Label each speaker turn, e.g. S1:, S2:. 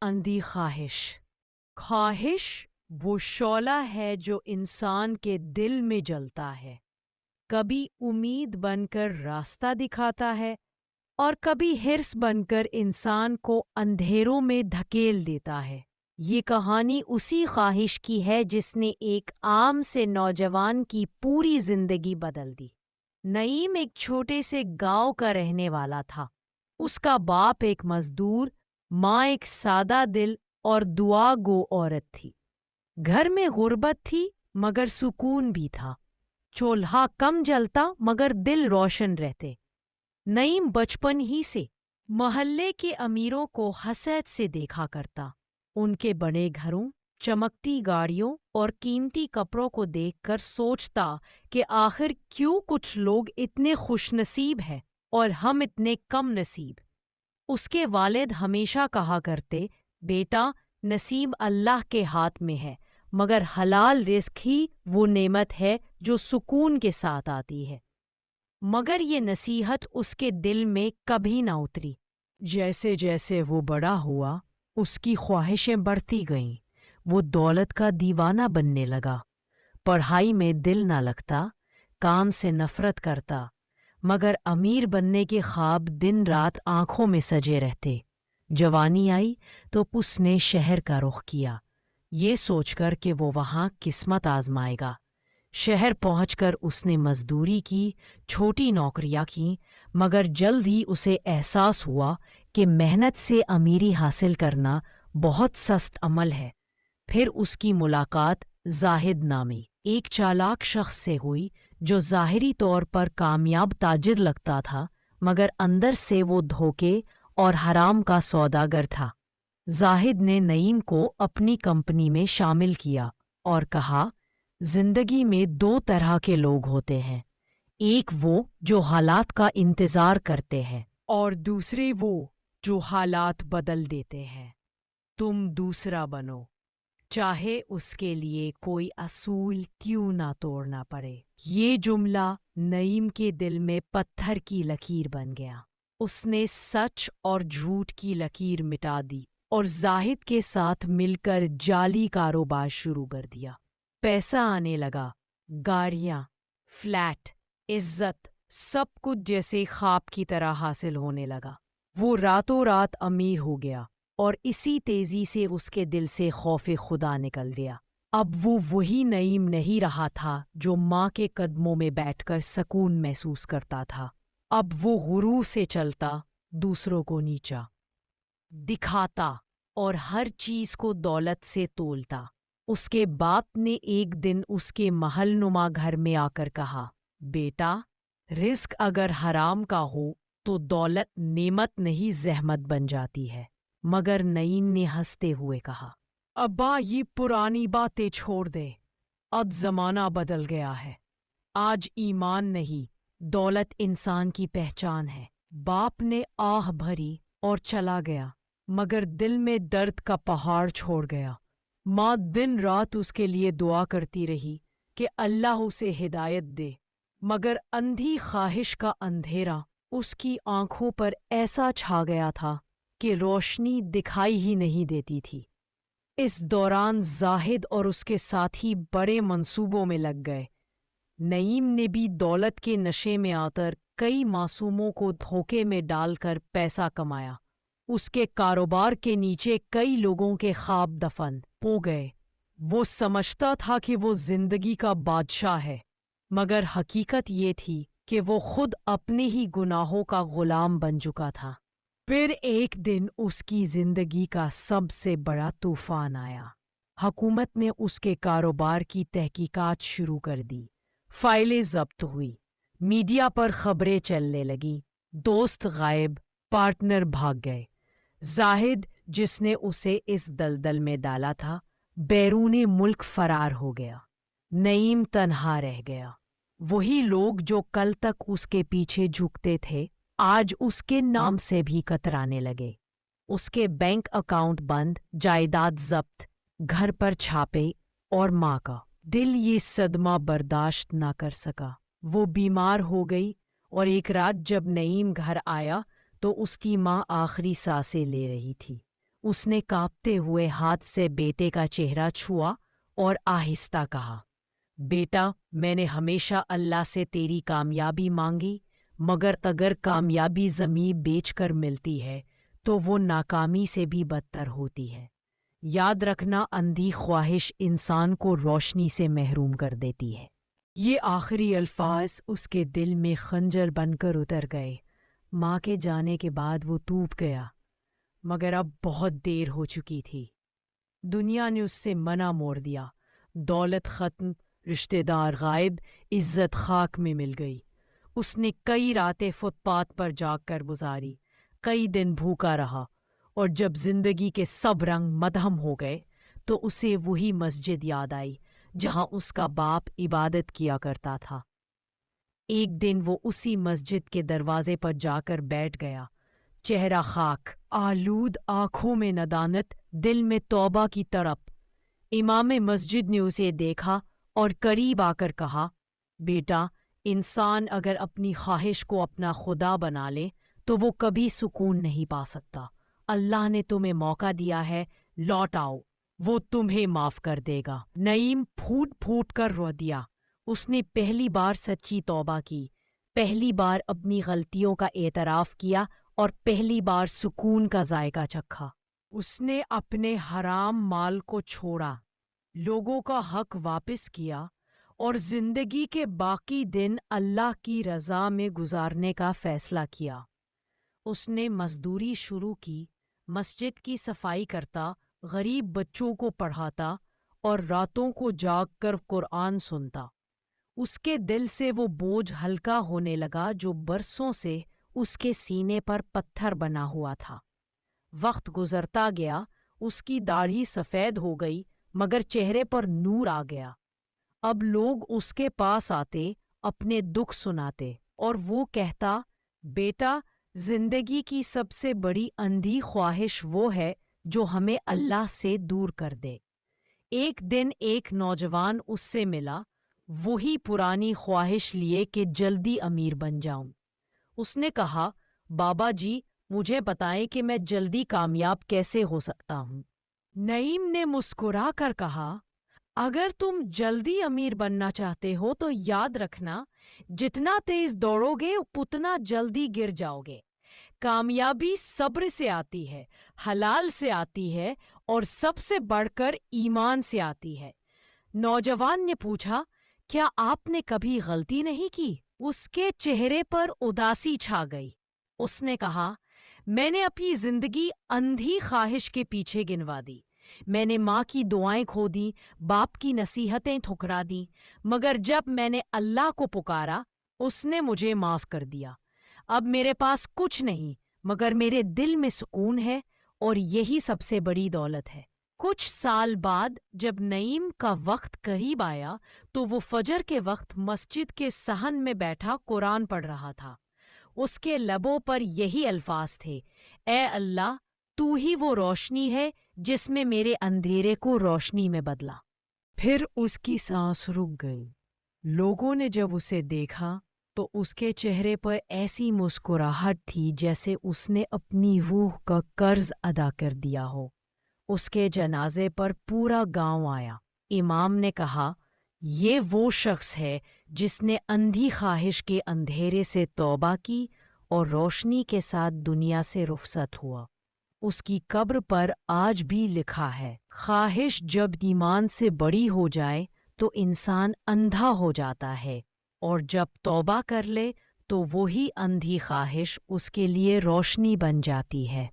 S1: اندھی خواہش۔ خواہش وہ شعلہ ہے جو انسان کے دل میں جلتا ہے، کبھی امید بن کر راستہ دکھاتا ہے اور کبھی حرص بن کر انسان کو اندھیروں میں دھکیل دیتا ہے۔ یہ کہانی اسی خواہش کی ہے جس نے ایک عام سے نوجوان کی پوری زندگی بدل دی۔ نعیم ایک چھوٹے سے گاؤں کا رہنے والا تھا۔ اس کا باپ ایک مزدور، ماں ایک سادہ دل اور دعا گو عورت تھی۔ گھر میں غربت تھی مگر سکون بھی تھا۔ چولہا کم جلتا مگر دل روشن رہتے۔ نعیم بچپن ہی سے محلے کے امیروں کو حسد سے دیکھا کرتا۔ ان کے بڑے گھروں، چمکتی گاڑیوں اور قیمتی کپڑوں کو دیکھ کر سوچتا کہ آخر کیوں کچھ لوگ اتنے خوش نصیب ہیں اور ہم اتنے کم نصیب۔ اس کے والد ہمیشہ کہا کرتے، بیٹا، نصیب اللہ کے ہاتھ میں ہے، مگر حلال رزق ہی وہ نعمت ہے جو سکون کے ساتھ آتی ہے۔ مگر یہ نصیحت اس کے دل میں کبھی نہ اتری۔ جیسے جیسے وہ بڑا ہوا، اس کی خواہشیں بڑھتی گئیں۔ وہ دولت کا دیوانہ بننے لگا۔ پڑھائی میں دل نہ لگتا، کام سے نفرت کرتا، مگر امیر بننے کے خواب دن رات آنکھوں میں سجے رہتے۔ جوانی آئی تو اس نے شہر کا رخ کیا، یہ سوچ کر کہ وہ وہاں قسمت آزمائے گا۔ شہر پہنچ کر اس نے مزدوری کی، چھوٹی نوکریاں کیں، مگر جلد ہی اسے احساس ہوا کہ محنت سے امیری حاصل کرنا بہت سست عمل ہے۔ پھر اس کی ملاقات زاہد نامی ایک چالاک شخص سے ہوئی جو ظاہری طور پر کامیاب تاجر لگتا تھا، مگر اندر سے وہ دھوکے اور حرام کا سوداگر تھا۔ زاہد نے نعیم کو اپنی کمپنی میں شامل کیا اور کہا، زندگی میں دو طرح کے لوگ ہوتے ہیں، ایک وہ جو حالات کا انتظار کرتے ہیں اور دوسرے وہ جو حالات بدل دیتے ہیں۔ تم دوسرا بنو، چاہے اس کے لیے کوئی اصول کیوں نہ توڑنا پڑے۔ یہ جملہ نعیم کے دل میں پتھر کی لکیر بن گیا۔ اس نے سچ اور جھوٹ کی لکیر مٹا دی اور زاہد کے ساتھ مل کر جعلی کاروبار شروع کر دیا۔ پیسہ آنے لگا، گاڑیاں، فلیٹ، عزت، سب کچھ جیسے خواب کی طرح حاصل ہونے لگا۔ وہ راتوں رات امیر ہو گیا اور اسی تیزی سے اس کے دل سے خوف خدا نکل گیا۔ اب وہ وہی نعیم نہیں رہا تھا جو ماں کے قدموں میں بیٹھ کر سکون محسوس کرتا تھا۔ اب وہ غرور سے چلتا، دوسروں کو نیچا دکھاتا اور ہر چیز کو دولت سے تولتا۔ اس کے باپ نے ایک دن اس کے محل نما گھر میں آ کر کہا، بیٹا، رزق اگر حرام کا ہو تو دولت نعمت نہیں زحمت بن جاتی ہے۔ مگر نعیم نے ہنستے ہوئے کہا، ابا، یہ پرانی باتیں چھوڑ دے، اب زمانہ بدل گیا ہے۔ آج ایمان نہیں، دولت انسان کی پہچان ہے۔ باپ نے آہ بھری اور چلا گیا، مگر دل میں درد کا پہاڑ چھوڑ گیا۔ ماں دن رات اس کے لیے دعا کرتی رہی کہ اللہ اسے ہدایت دے، مگر اندھی خواہش کا اندھیرا اس کی آنکھوں پر ایسا چھا گیا تھا کہ روشنی دکھائی ہی نہیں دیتی تھی۔ اس دوران زاہد اور اس کے ساتھی بڑے منصوبوں میں لگ گئے۔ نعیم نے بھی دولت کے نشے میں آ کر کئی معصوموں کو دھوکے میں ڈال کر پیسہ کمایا۔ اس کے کاروبار کے نیچے کئی لوگوں کے خواب دفن ہو گئے۔ وہ سمجھتا تھا کہ وہ زندگی کا بادشاہ ہے، مگر حقیقت یہ تھی کہ وہ خود اپنے ہی گناہوں کا غلام بن چکا تھا۔ پھر ایک دن اس کی زندگی کا سب سے بڑا طوفان آیا۔ حکومت نے اس کے کاروبار کی تحقیقات شروع کر دی، فائلیں ضبط ہوئی، میڈیا پر خبریں چلنے لگیں، دوست غائب، پارٹنر بھاگ گئے۔ زاہد، جس نے اسے اس دلدل میں ڈالا تھا، بیرون ملک فرار ہو گیا۔ نعیم تنہا رہ گیا۔ وہی لوگ جو کل تک اس کے پیچھے جھکتے تھے، آج اس کے نام سے بھی کترانے لگے۔ اس کے بینک اکاؤنٹ بند، جائیداد ضبط، گھر پر چھاپے، اور ماں کا دل یہ صدمہ برداشت نہ کر سکا۔ وہ بیمار ہو گئی اور ایک رات جب نعیم گھر آیا تو اس کی ماں آخری سانسیں لے رہی تھی۔ اس نے کانپتے ہوئے ہاتھ سے بیٹے کا چہرہ چھوا اور آہستہ کہا، بیٹا، میں نے ہمیشہ اللہ سے تیری کامیابی مانگی، مگر اگر کامیابی زمین بیچ کر ملتی ہے تو وہ ناکامی سے بھی بدتر ہوتی ہے۔ یاد رکھنا، اندھی خواہش انسان کو روشنی سے محروم کر دیتی ہے۔ یہ آخری الفاظ اس کے دل میں خنجر بن کر اتر گئے۔ ماں کے جانے کے بعد وہ ٹوٹ گیا، مگر اب بہت دیر ہو چکی تھی۔ دنیا نے اس سے منع موڑ دیا، دولت ختم، رشتہ دار غائب، عزت خاک میں مل گئی۔ اس نے کئی راتیں فٹ پاتھ پر جاگ کر گزاری، کئی دن بھوکا رہا، اور جب زندگی کے سب رنگ مدھم ہو گئے تو اسے وہی مسجد یاد آئی جہاں اس کا باپ عبادت کیا کرتا تھا۔ ایک دن وہ اسی مسجد کے دروازے پر جا کر بیٹھ گیا، چہرہ خاک آلود، آنکھوں میں ندامت، دل میں توبہ کی تڑپ۔ امام مسجد نے اسے دیکھا اور قریب آ کر کہا، بیٹا، انسان اگر اپنی خواہش کو اپنا خدا بنا لے تو وہ کبھی سکون نہیں پا سکتا۔ اللہ نے تمہیں موقع دیا ہے، لوٹ آؤ، وہ تمہیں معاف کر دے گا۔ نعیم پھوٹ پھوٹ کر رو دیا۔ اس نے پہلی بار سچی توبہ کی، پہلی بار اپنی غلطیوں کا اعتراف کیا اور پہلی بار سکون کا ذائقہ چکھا۔ اس نے اپنے حرام مال کو چھوڑا، لوگوں کا حق واپس کیا اور زندگی کے باقی دن اللہ کی رضا میں گزارنے کا فیصلہ کیا۔ اس نے مزدوری شروع کی، مسجد کی صفائی کرتا، غریب بچوں کو پڑھاتا اور راتوں کو جاگ کر قرآن سنتا۔ اس کے دل سے وہ بوجھ ہلکا ہونے لگا جو برسوں سے اس کے سینے پر پتھر بنا ہوا تھا۔ وقت گزرتا گیا، اس کی داڑھی سفید ہو گئی، مگر چہرے پر نور آ گیا۔ اب لوگ اس کے پاس آتے، اپنے دکھ سناتے، اور وہ کہتا، بیٹا، زندگی کی سب سے بڑی اندھی خواہش وہ ہے جو ہمیں اللہ سے دور کر دے۔ ایک دن ایک نوجوان اس سے ملا، وہی پرانی خواہش لیے کہ جلدی امیر بن جاؤں۔ اس نے کہا، بابا جی، مجھے بتائیں کہ میں جلدی کامیاب کیسے ہو سکتا ہوں۔ نعیم نے مسکرا کر کہا، اگر تم جلدی امیر بننا چاہتے ہو تو یاد رکھنا، جتنا تیز دوڑو گے اتنا جلدی گر جاؤ گے۔ کامیابی صبر سے آتی ہے، حلال سے آتی ہے، اور سب سے بڑھ کر ایمان سے آتی ہے۔ نوجوان نے پوچھا، کیا آپ نے کبھی غلطی نہیں کی؟ اس کے چہرے پر اداسی چھا گئی۔ اس نے کہا، میں نے اپنی زندگی اندھی خواہش کے پیچھے گنوا دی۔ میں نے ماں کی دعائیں کھو دیں، باپ کی نصیحتیں ٹھکرا دیں، مگر جب میں نے اللہ کو پکارا، اس نے مجھے معاف کر دیا۔ اب میرے پاس کچھ نہیں، مگر میرے دل میں سکون ہے، اور یہی سب سے بڑی دولت ہے۔ کچھ سال بعد جب نعیم کا وقت قریب آیا تو وہ فجر کے وقت مسجد کے صحن میں بیٹھا قرآن پڑھ رہا تھا۔ اس کے لبوں پر یہی الفاظ تھے، اے اللہ، تو ہی وہ روشنی ہے جس میں میرے اندھیرے کو روشنی میں بدلا۔ پھر اس کی سانس رک گئی۔ لوگوں نے جب اسے دیکھا تو اس کے چہرے پر ایسی مسکراہٹ تھی جیسے اس نے اپنی روح کا قرض ادا کر دیا ہو۔ اس کے جنازے پر پورا گاؤں آیا۔ امام نے کہا، یہ وہ شخص ہے جس نے اندھی خواہش کے اندھیرے سے توبہ کی اور روشنی کے ساتھ دنیا سے رخصت ہوا۔ اس کی قبر پر آج بھی لکھا ہے، خواہش جب ایمان سے بڑی ہو جائے تو انسان اندھا ہو جاتا ہے، اور جب توبہ کر لے تو وہی اندھی خواہش اس کے لیے روشنی بن جاتی ہے۔